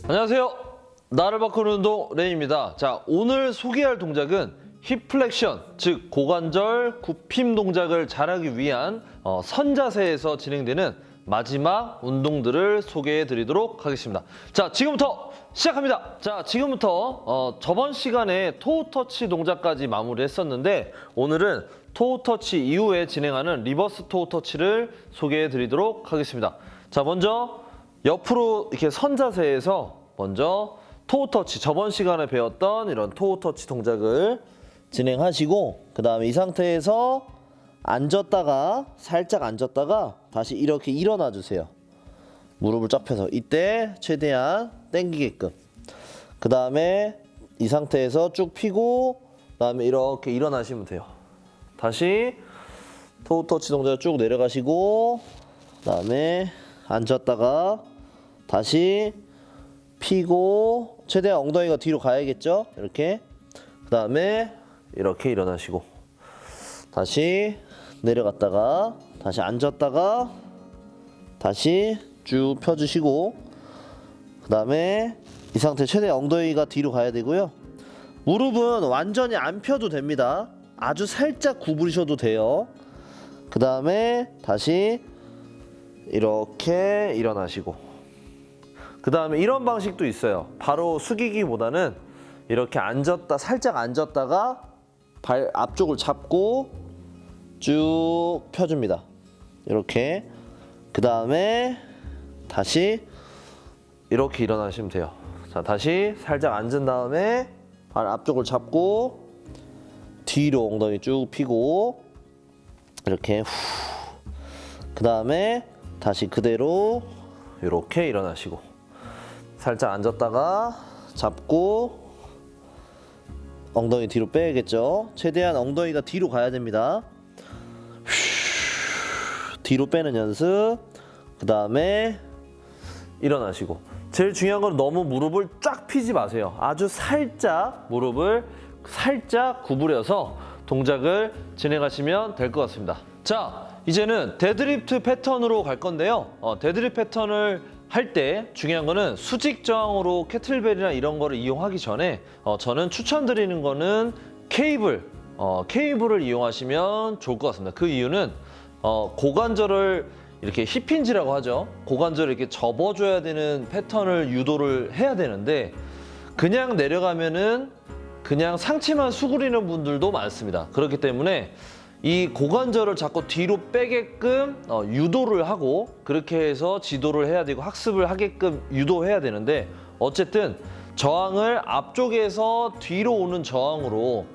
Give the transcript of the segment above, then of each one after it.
안녕하세요. 나를 바꾸는 운동 레이입니다. 자, 오늘 소개할 동작은 힙 플렉션, 즉 고관절 굽힘 동작을 잘하기 위한 선자세에서 진행되는 마지막 운동들을 소개해 드리도록 하겠습니다. 자, 지금부터 시작합니다. 자, 지금부터 저번 시간에 토우 터치 동작까지 마무리했었는데 오늘은 토우 터치 이후에 진행하는 리버스 토우 터치를 소개해 드리도록 하겠습니다. 자, 먼저 옆으로 이렇게 선 자세에서 먼저 토우 터치, 저번 시간에 배웠던 이런 토우 터치 동작을 진행하시고, 그 다음에 이 상태에서 앉았다가 살짝 앉았다가 다시 이렇게 일어나 주세요. 무릎을 쫙 펴서 이때 최대한 당기게끔. 그 다음에 이 상태에서 쭉 펴고 그 다음에 이렇게 일어나시면 돼요. 다시 토우 터치 동작 쭉 내려가시고, 그 다음에 앉았다가 다시 펴고 최대한 엉덩이가 뒤로 가야겠죠. 이렇게. 그 다음에 이렇게 일어나시고 다시 내려갔다가 다시 앉았다가 다시 쭉 펴주시고, 그 다음에 이 상태 최대한 엉덩이가 뒤로 가야 되고요. 무릎은 완전히 안 펴도 됩니다. 아주 살짝 구부리셔도 돼요. 그 다음에 다시 이렇게 일어나시고, 그 다음에 이런 방식도 있어요. 바로 숙이기보다는 이렇게 앉았다, 살짝 앉았다가 발 앞쪽을 잡고 쭉 펴줍니다. 이렇게. 그 다음에 다시 이렇게 일어나시면 돼요. 자, 다시 살짝 앉은 다음에 발 앞쪽을 잡고 뒤로 엉덩이 쭉 펴고 이렇게 후. 그 다음에 다시 그대로 이렇게 일어나시고 살짝 앉았다가 잡고 엉덩이 뒤로 빼야겠죠. 최대한 엉덩이가 뒤로 가야 됩니다. 뒤로 빼는 연습. 그 다음에 일어나시고, 제일 중요한 건 너무 무릎을 쫙 펴지 마세요. 아주 살짝 무릎을 살짝 구부려서 동작을 진행하시면 될 것 같습니다. 자, 이제는 데드리프트 패턴으로 갈 건데요. 데드리프트 패턴을 할 때 중요한 거는 수직 저항으로 캐틀벨이나 이런 거를 이용하기 전에 저는 추천드리는 거는 케이블을 이용하시면 좋을 것 같습니다. 그 이유는 고관절을 이렇게 힙힌지라고 하죠. 고관절을 이렇게 접어줘야 되는 패턴을 유도를 해야 되는데 그냥 내려가면은 그냥 상체만 수그리는 분들도 많습니다. 그렇기 때문에 이 고관절을 자꾸 뒤로 빼게끔 유도를 하고 그렇게 해서 지도를 해야 되고 학습을 하게끔 유도해야 되는데, 어쨌든 저항을 앞쪽에서 뒤로 오는 저항으로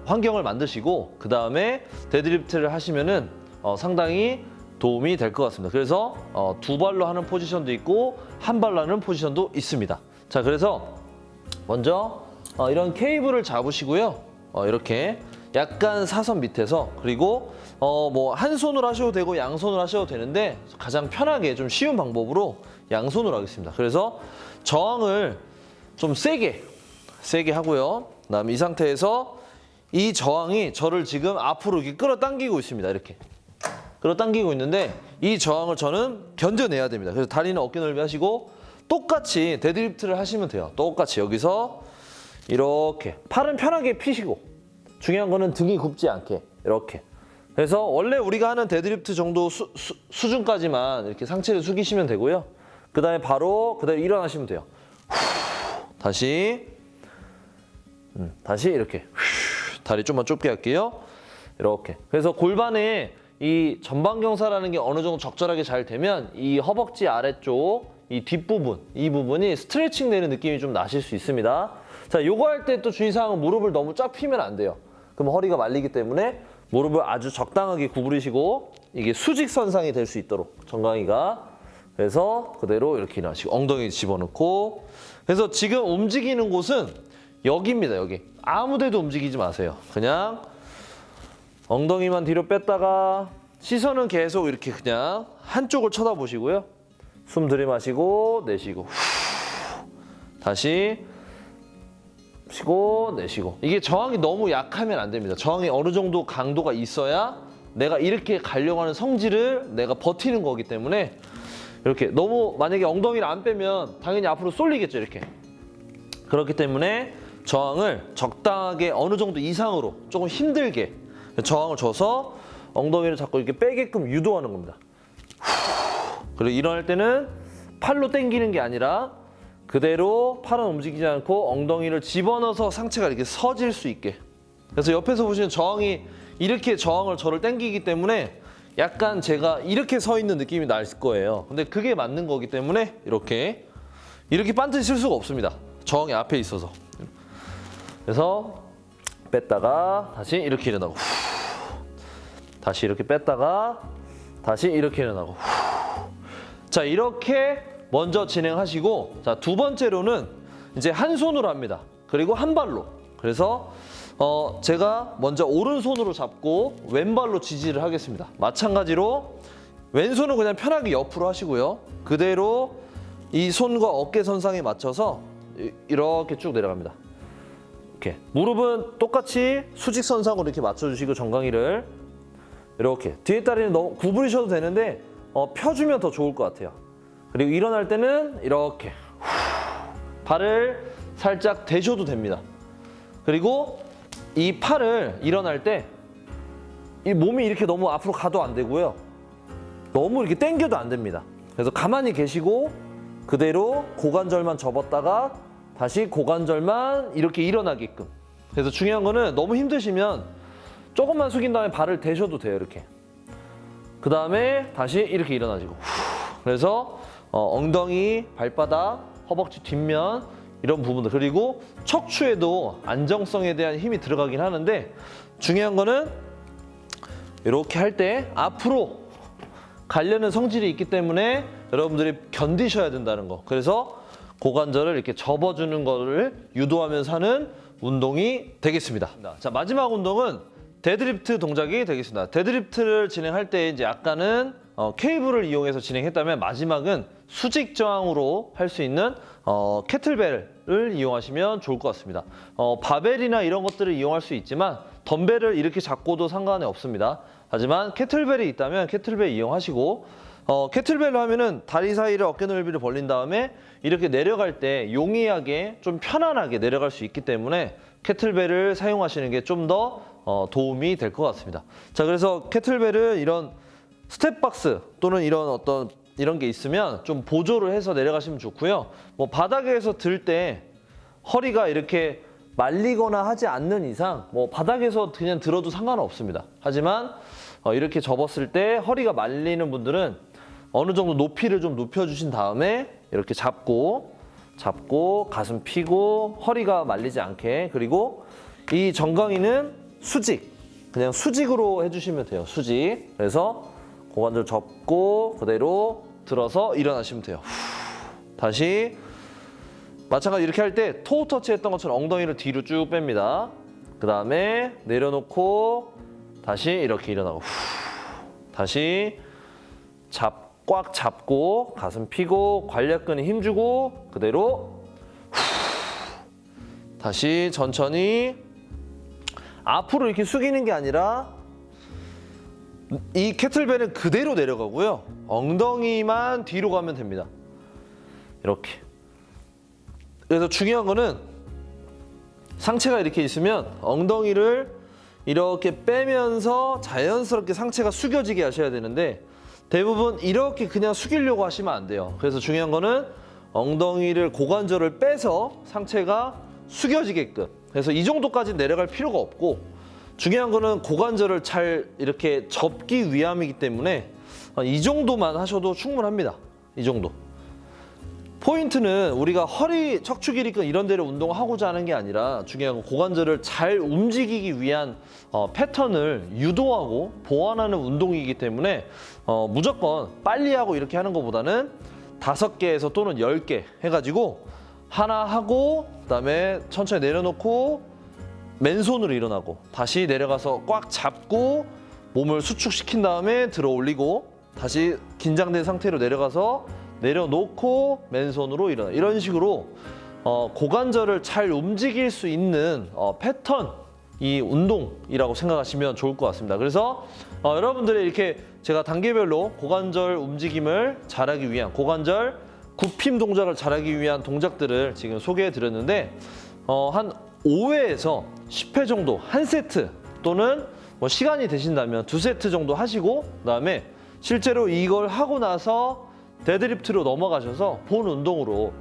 환경을 만드시고 그 다음에 데드리프트를 하시면은 상당히 도움이 될 것 같습니다. 그래서 두 발로 하는 포지션도 있고 한 발로 하는 포지션도 있습니다. 자, 그래서 먼저 이런 케이블을 잡으시고요. 이렇게 약간 사선 밑에서, 그리고 뭐 한 손으로 하셔도 되고 양손으로 하셔도 되는데 가장 편하게 좀 쉬운 방법으로 양손으로 하겠습니다. 그래서 저항을 좀 세게 하고요. 그다음에 이 상태에서 이 저항이 저를 지금 앞으로 이렇게 끌어당기고 있습니다. 이렇게 끌어당기고 있는데 이 저항을 저는 견뎌내야 됩니다. 그래서 다리는 어깨 넓이 하시고 똑같이 데드리프트를 하시면 돼요. 똑같이 여기서 이렇게 팔은 편하게 펴시고, 중요한 거는 등이 굽지 않게 이렇게. 그래서 원래 우리가 하는 데드리프트 정도 수준까지만 이렇게 상체를 숙이시면 되고요. 그 다음에 바로 그대로 일어나시면 돼요. 다시 이렇게 다리 좀만 좁게 할게요. 이렇게. 그래서 골반에 이 전방경사라는 게 어느 정도 적절하게 잘 되면 이 허벅지 아래쪽 이 뒷부분, 이 부분이 스트레칭 되는 느낌이 좀 나실 수 있습니다. 자, 요거 할 때 또 주의사항은 무릎을 너무 쫙 펴면 안 돼요. 그럼 허리가 말리기 때문에 무릎을 아주 적당하게 구부리시고 이게 수직선상이 될 수 있도록 정강이가. 그래서 그대로 이렇게 일어나시고 엉덩이 집어넣고. 그래서 지금 움직이는 곳은 여기입니다. 여기. 아무 데도 움직이지 마세요. 그냥 엉덩이만 뒤로 뺐다가 시선은 계속 이렇게 그냥 한쪽을 쳐다보시고요. 숨 들이마시고 내쉬고 다시 쉬고 내쉬고. 이게 저항이 너무 약하면 안 됩니다. 저항이 어느 정도 강도가 있어야 내가 이렇게 가려고 하는 성질을 내가 버티는 거기 때문에 이렇게 너무 만약에 엉덩이를 안 빼면 당연히 앞으로 쏠리겠죠. 이렇게. 그렇기 때문에 저항을 적당하게 어느 정도 이상으로 조금 힘들게 저항을 줘서 엉덩이를 자꾸 이렇게 빼게끔 유도하는 겁니다. 그리고 일어날 때는 팔로 당기는 게 아니라 그대로 팔은 움직이지 않고 엉덩이를 집어넣어서 상체가 이렇게 서질 수 있게. 그래서 옆에서 보시는 저항이 이렇게 저항을 저를 당기기 때문에 약간 제가 이렇게 서 있는 느낌이 날 거예요. 근데 그게 맞는 거기 때문에 이렇게 반드시 쓸 수가 없습니다. 저항이 앞에 있어서. 그래서 뺐다가 다시 이렇게 일어나고 다시 이렇게 뺐다가 다시 이렇게 일어나고. 자, 이렇게 먼저 진행하시고, 자, 두 번째로는 이제 한 손으로 합니다. 그리고 한 발로. 그래서 제가 먼저 오른손으로 잡고 왼발로 지지를 하겠습니다. 마찬가지로 왼손은 그냥 편하게 옆으로 하시고요. 그대로 이 손과 어깨 선상에 맞춰서 이렇게 쭉 내려갑니다. 이렇게 무릎은 똑같이 수직선상으로 이렇게 맞춰주시고 정강이를 이렇게 뒤에 다리는 너무 구부리셔도 되는데 펴주면 더 좋을 것 같아요. 그리고 일어날 때는 이렇게 발을 살짝 대셔도 됩니다. 그리고 이 팔을 일어날 때 이 몸이 이렇게 너무 앞으로 가도 안 되고요. 너무 이렇게 당겨도 안 됩니다. 그래서 가만히 계시고 그대로 고관절만 접었다가 다시 고관절만 이렇게 일어나게끔. 그래서 중요한 거는 너무 힘드시면 조금만 숙인 다음에 발을 대셔도 돼요. 이렇게. 그 다음에 다시 이렇게 일어나시고. 그래서 엉덩이, 발바닥, 허벅지 뒷면 이런 부분들, 그리고 척추에도 안정성에 대한 힘이 들어가긴 하는데 중요한 거는 이렇게 할 때 앞으로 가려는 성질이 있기 때문에 여러분들이 견디셔야 된다는 거. 그래서 고관절을 이렇게 접어주는 거를 유도하면서 하는 운동이 되겠습니다. 자, 마지막 운동은 데드리프트 동작이 되겠습니다. 데드리프트를 진행할 때 이제 아까는 케이블을 이용해서 진행했다면 마지막은 수직 저항으로 할 수 있는 캐틀벨을 이용하시면 좋을 것 같습니다. 바벨이나 이런 것들을 이용할 수 있지만 덤벨을 이렇게 잡고도 상관이 없습니다. 하지만 캐틀벨이 있다면 캐틀벨 이용하시고 캐틀벨로 하면은 다리 사이를 어깨 넓이를 벌린 다음에 이렇게 내려갈 때 용이하게 좀 편안하게 내려갈 수 있기 때문에 캐틀벨을 사용하시는 게 좀 더 도움이 될 것 같습니다. 자, 그래서 캐틀벨을 이런 스텝박스 또는 이런 게 있으면 좀 보조를 해서 내려가시면 좋고요. 뭐 바닥에서 들 때 허리가 이렇게 말리거나 하지 않는 이상 뭐 바닥에서 그냥 들어도 상관은 없습니다. 하지만 이렇게 접었을 때 허리가 말리는 분들은 어느 정도 높이를 좀 높여주신 다음에 이렇게 잡고 가슴 펴고 허리가 말리지 않게. 그리고 이 정강이는 그냥 수직으로 해주시면 돼요. 수직. 그래서 고관절 접고 그대로 들어서 일어나시면 돼요. 다시 마찬가지 이렇게 할 때 토우 터치 했던 것처럼 엉덩이를 뒤로 쭉 뺍니다. 그 다음에 내려놓고 다시 이렇게 일어나고 다시 꽉 잡고 가슴 펴고 관략근에 힘주고 그대로 다시 천천히 앞으로 이렇게 숙이는 게 아니라 이 캐틀벨은 그대로 내려가고요. 엉덩이만 뒤로 가면 됩니다. 이렇게. 그래서 중요한 거는 상체가 이렇게 있으면 엉덩이를 이렇게 빼면서 자연스럽게 상체가 숙여지게 하셔야 되는데 대부분 이렇게 그냥 숙이려고 하시면 안 돼요. 그래서 중요한 거는 엉덩이를 고관절을 빼서 상체가 숙여지게끔. 그래서 이 정도까지 내려갈 필요가 없고 중요한 거는 고관절을 잘 이렇게 접기 위함이기 때문에 이 정도만 하셔도 충분합니다. 이 정도. 포인트는 우리가 허리, 척추 길이근 이런 데를 운동하고자 하는 게 아니라 중요한 건 고관절을 잘 움직이기 위한 패턴을 유도하고 보완하는 운동이기 때문에 무조건 빨리 하고 이렇게 하는 것보다는 5개에서 또는 10개 해가지고 하나 하고 그다음에 천천히 내려놓고 맨손으로 일어나고 다시 내려가서 꽉 잡고 몸을 수축시킨 다음에 들어 올리고 다시 긴장된 상태로 내려가서 내려놓고 맨손으로 일어나. 이런 식으로 고관절을 잘 움직일 수 있는 패턴 이 운동이라고 생각하시면 좋을 것 같습니다. 그래서 여러분들이 이렇게 제가 단계별로 고관절 움직임을 잘하기 위한 고관절 굽힘 동작을 잘하기 위한 동작들을 지금 소개해 드렸는데 한 5회에서 10회 정도 한 세트 또는 뭐 시간이 되신다면 2세트 정도 하시고 그다음에 실제로 이걸 하고 나서 데드리프트로 넘어가셔서 본 운동으로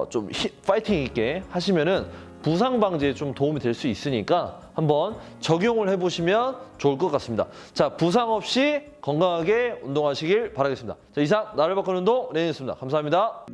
좀 파이팅 있게 하시면은 부상 방지에 좀 도움이 될 수 있으니까 한번 적용을 해보시면 좋을 것 같습니다. 자, 부상 없이 건강하게 운동하시길 바라겠습니다. 자, 이상 나를 바꾸는 운동 레인이었습니다. 감사합니다.